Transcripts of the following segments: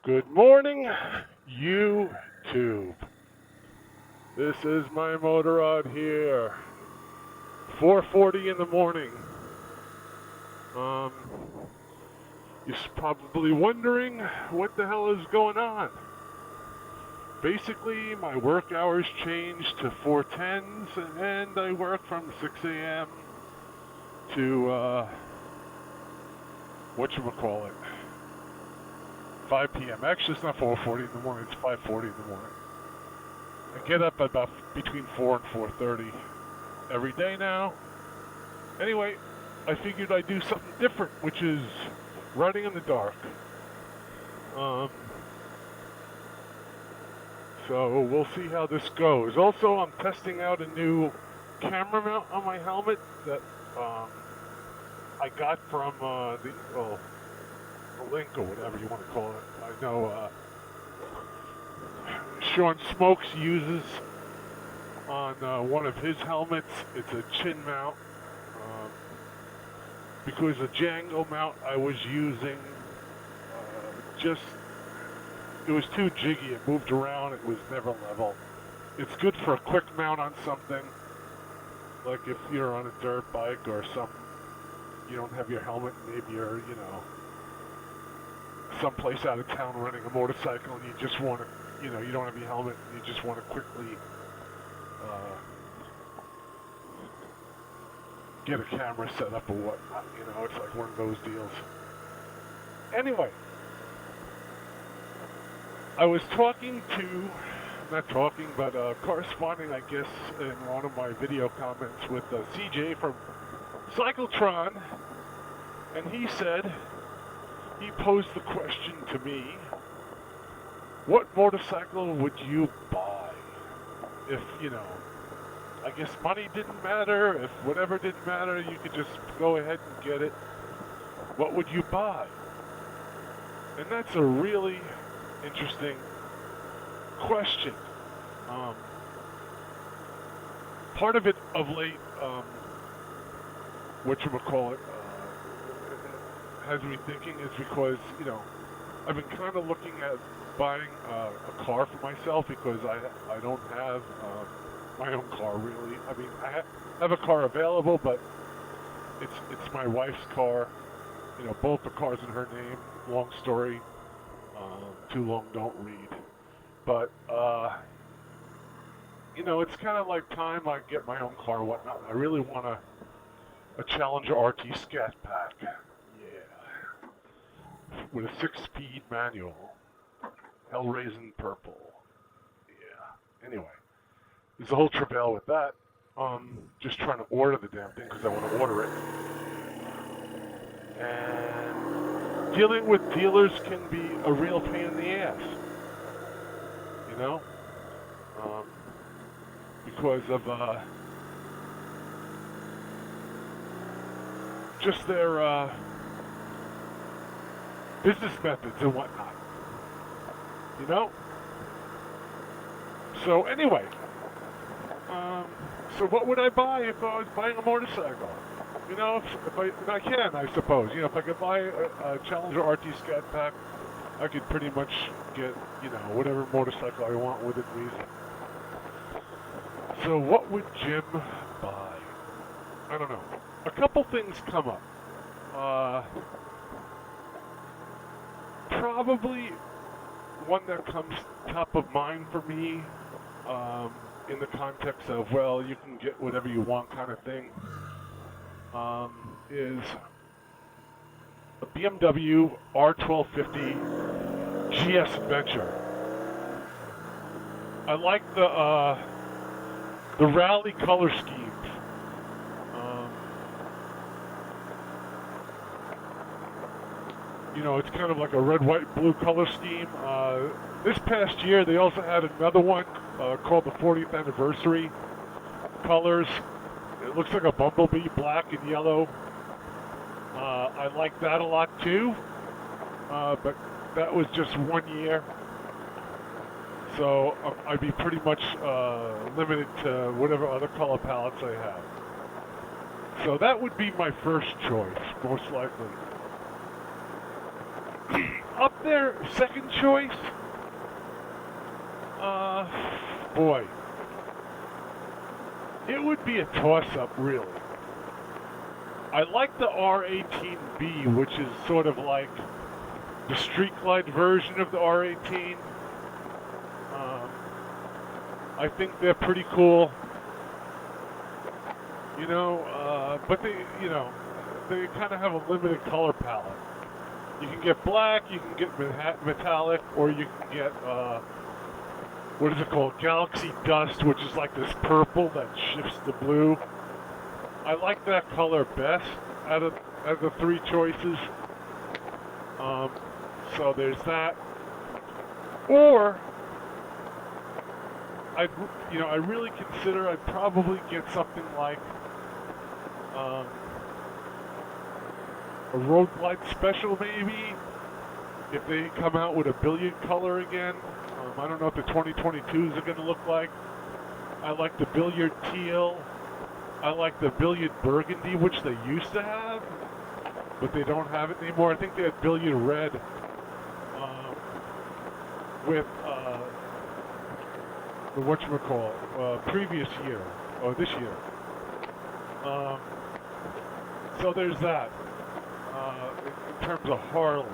Good morning, YouTube. This is my Motorrad here. 4:40 in the morning. You're probably wondering what the hell is going on. Basically, my work hours changed to 4:10s, and I work from 6 a.m. to whatchamacallit, 5 p.m. Actually, it's not 4:40 in the morning, it's 5:40 in the morning. I get up about between 4 and 4:30 every day now. Anyway, I figured I'd do something different, which is riding in the dark. So we'll see how this goes. Also, I'm testing out a new camera mount on my helmet that I got from the link or whatever you want to call it. I know Sean Smokes uses on one of his helmets. It's a chin mount. Because the Django mount I was using it was too jiggy. It moved around. It was never level. It's good for a quick mount on something, like if you're on a dirt bike or something. You don't have your helmet. Maybe you're, someplace out of town running a motorcycle, and you just want to, you don't have your helmet, and you just want to quickly get a camera set up or whatnot. It's like one of those deals. Anyway, I was corresponding, I guess, in one of my video comments with CJ from Cycletron, and he posed the question to me, what motorcycle would you buy if, I guess money didn't matter, if whatever didn't matter, you could just go ahead and get it. What would you buy? And that's a really interesting question. Part of it of late, has me thinking is because, I've been kind of looking at buying a car for myself because I don't have my own car really. I mean, I have a car available, but it's my wife's car. Both the cars in her name. Long story. Too long, don't read. But, it's kind of like time I get my own car and whatnot. I really want a Challenger RT Scat Pack. Yeah. With a 6-speed manual. Hellraisin purple. Yeah. Anyway. There's a whole travail with that. Just trying to order the damn thing because I want to order it. And dealing with dealers can be a real pain in the ass. Because of just their business methods and whatnot. So anyway, so what would I buy if I was buying a motorcycle? If I can, I suppose. If I could buy a Challenger RT Scat Pack, I could pretty much get, whatever motorcycle I want within reason. So what would Jim buy? I don't know. A couple things come up. Probably one that comes top of mind for me, in the context of, well, you can get whatever you want kind of thing, is a BMW R1250 GS Adventure. I like the rally color schemes. It's kind of like a red, white, blue color scheme. This past year, they also had another one called the 40th anniversary colors. It looks like a bumblebee, black and yellow. I like that a lot too, but that was just 1 year. So I'd be pretty much limited to whatever other color palettes I have. So that would be my first choice, most likely. Up there, second choice, boy, it would be a toss-up, really. I like the R18B, which is sort of like the street glide version of the R18. I think they're pretty cool. You know, but they kind of have a limited color palette. You can get black, you can get metallic, or you can get, what is it called? Galaxy Dust, which is like this purple that shifts to blue. I like that color best out of the three choices. So there's that. Or I really consider I'd probably get something like a road glide special, maybe, if they come out with a billiard color again. I don't know what the 2022s are going to look like. I like the billiard teal. I like the billiard burgundy, which they used to have, but they don't have it anymore. I think they had billiard red with the whatchamacallit, previous year, or this year. So there's that, in terms of Harley.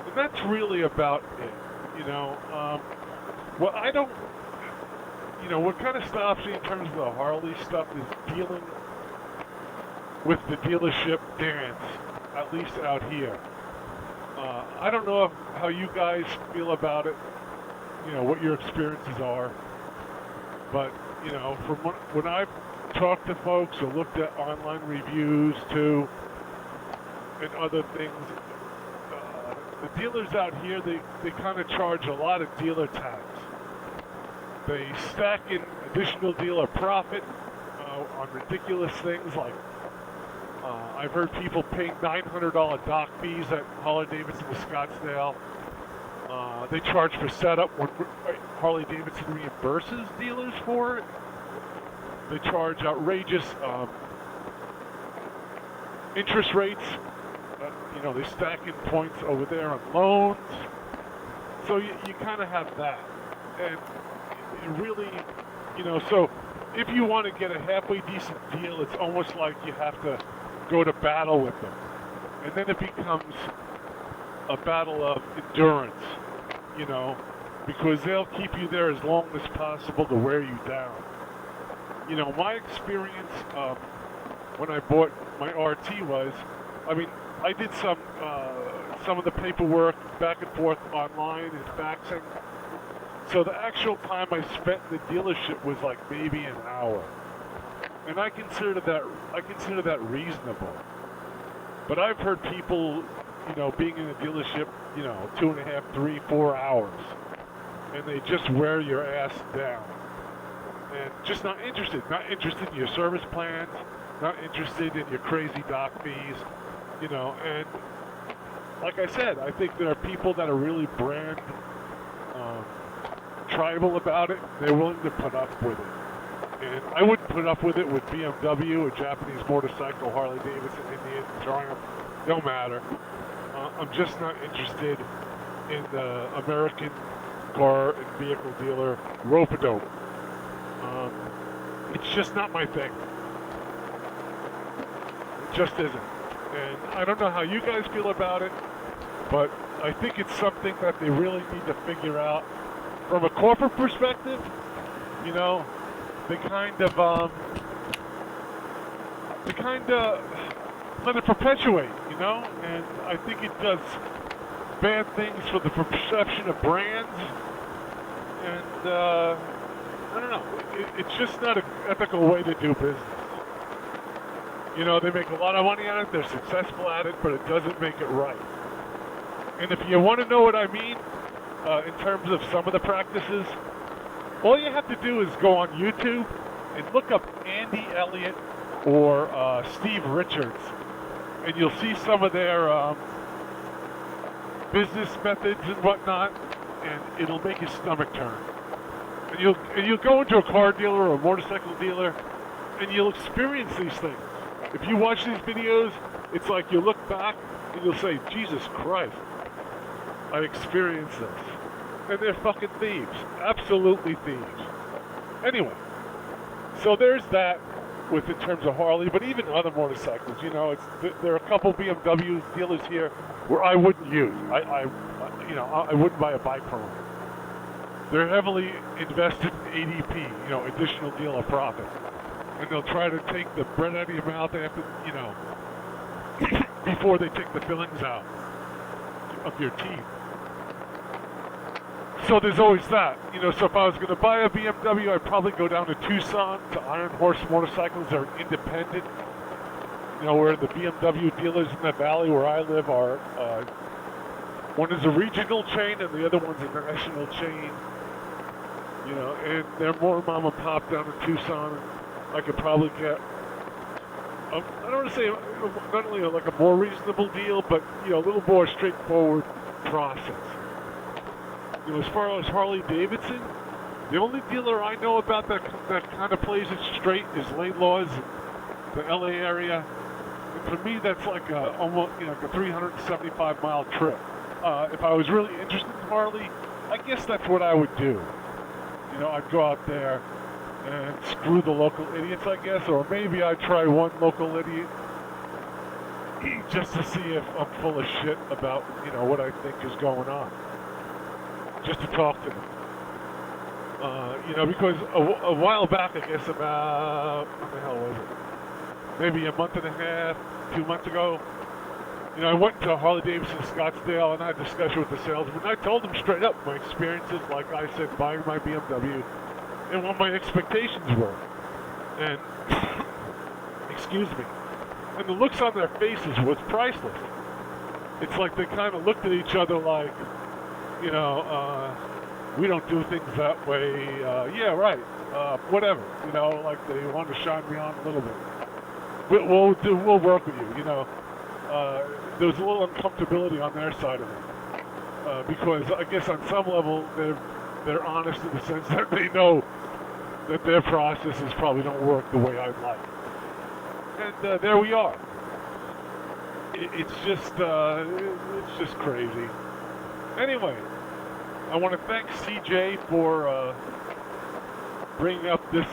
And that's really about it, you know. What I don't, you know, what kind of stops me in terms of the Harley stuff is dealing with the dealership dance, at least out here. I don't know how you guys feel about it, you know, what your experiences are, but, you know, from when I've talked to folks or looked at online reviews too, and other things, the dealers out here, they kind of charge a lot of dealer tax. They stack in additional dealer profit on ridiculous things like, I've heard people paying $900 dock fees at Harley-Davidson to Scottsdale. They charge for setup when Harley-Davidson reimburses dealers for it. They charge outrageous interest rates. You know, they stack in points over there on loans. So you kind of have that. And it really, you know, so if you want to get a halfway decent deal, it's almost like you have to go to battle with them. And then it becomes a battle of endurance, you know, because they'll keep you there as long as possible to wear you down. You know, my experience when I bought my RT was, I mean, I did some of the paperwork back and forth online and faxing. So the actual time I spent in the dealership was like maybe an hour. And I consider that reasonable. But I've heard people, you know, being in a dealership, you know, 2.5, 3, 4 hours, and they just wear your ass down. And just not interested in your service plans, not interested in your crazy dock fees, you know. And like I said, I think there are people that are really brand tribal about it. They're willing to put up with it. And I wouldn't put up with it with BMW, a Japanese motorcycle, Harley-Davidson, Indian, Triumph. Don't matter. I'm just not interested in the American car and vehicle dealer rope-a-dope. It's just not my thing. It just isn't. And I don't know how you guys feel about it, but I think it's something that they really need to figure out. From a corporate perspective, you know, they kind of let it perpetuate, you know, and I think it does bad things for the perception of brands, and I don't know, it's just not an ethical way to do business. You know, they make a lot of money on it, they're successful at it, but it doesn't make it right. And if you want to know what I mean, in terms of some of the practices, all you have to do is go on YouTube and look up Andy Elliott or Steve Richards, and you'll see some of their business methods and whatnot, and it'll make your stomach turn. And you'll go into a car dealer or a motorcycle dealer, and you'll experience these things. If you watch these videos, it's like you look back and you'll say, Jesus Christ. I experienced this. And they're fucking thieves. Absolutely thieves. Anyway, so there's that with in terms of Harley, but even other motorcycles, you know, there are a couple BMW dealers here where I wouldn't use. I wouldn't buy a bike from them. They're heavily invested in ADP, you know, additional dealer profit. And they'll try to take the bread out of your mouth after, you know, before they take the fillings out of your teeth. So there's always that, you know, so if I was going to buy a BMW, I'd probably go down to Tucson, to Iron Horse Motorcycles. They're independent, you know, where the BMW dealers in the valley where I live are, one is a regional chain and the other one's a national chain, you know, and they're more mom and pop down in Tucson. I could probably get, I don't want to say not only like a more reasonable deal, but, you know, a little more straightforward process. You know, as far as Harley Davidson, the only dealer I know about that kind of plays it straight is Laidlaw's, the LA area. And for me, that's like almost, you know, like a 375-mile trip. If I was really interested in Harley, I guess that's what I would do. You know, I'd go out there and screw the local idiots, I guess, or maybe I'd try one local idiot just to see if I'm full of shit about, you know, what I think is going on. Just to talk to them. You know, because a while back, I guess about, what the hell was it? Maybe a month and a half, 2 months ago, you know, I went to Harley Davidson Scottsdale and I had a discussion with the salesman. I told him straight up my experiences, like I said, buying my BMW and what my expectations were. And, excuse me, and the looks on their faces was priceless. It's like they kind of looked at each other like, you know, we don't do things that way. Yeah, right. Whatever. You know, like they want to shine me on a little bit. We'll work with you. You know, there was a little uncomfortability on their side of it because I guess on some level they're honest in the sense that they know that their processes probably don't work the way I'd like. And there we are. It's just crazy. Anyway, I want to thank CJ for bringing up this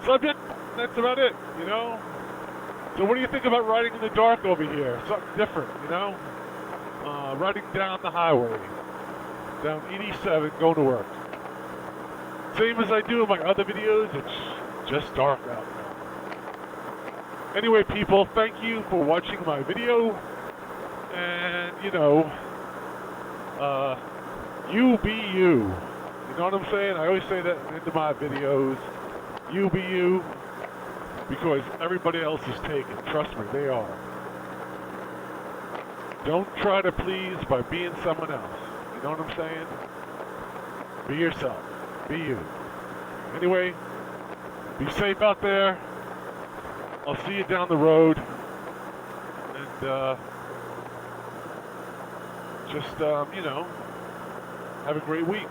subject. That's about it, you know. So what do you think about riding in the dark over here? Something different, you know? Riding down the highway, down 87, going to work. Same as I do in my other videos, it's just dark out now. Anyway, people, thank you for watching my video. And, you know, you be you. You know what I'm saying? I always say that into my videos. You be you. Because everybody else is taken. Trust me, they are. Don't try to please by being someone else. You know what I'm saying? Be yourself. Be you. Anyway, be safe out there. I'll see you down the road. And, just, you know, have a great week.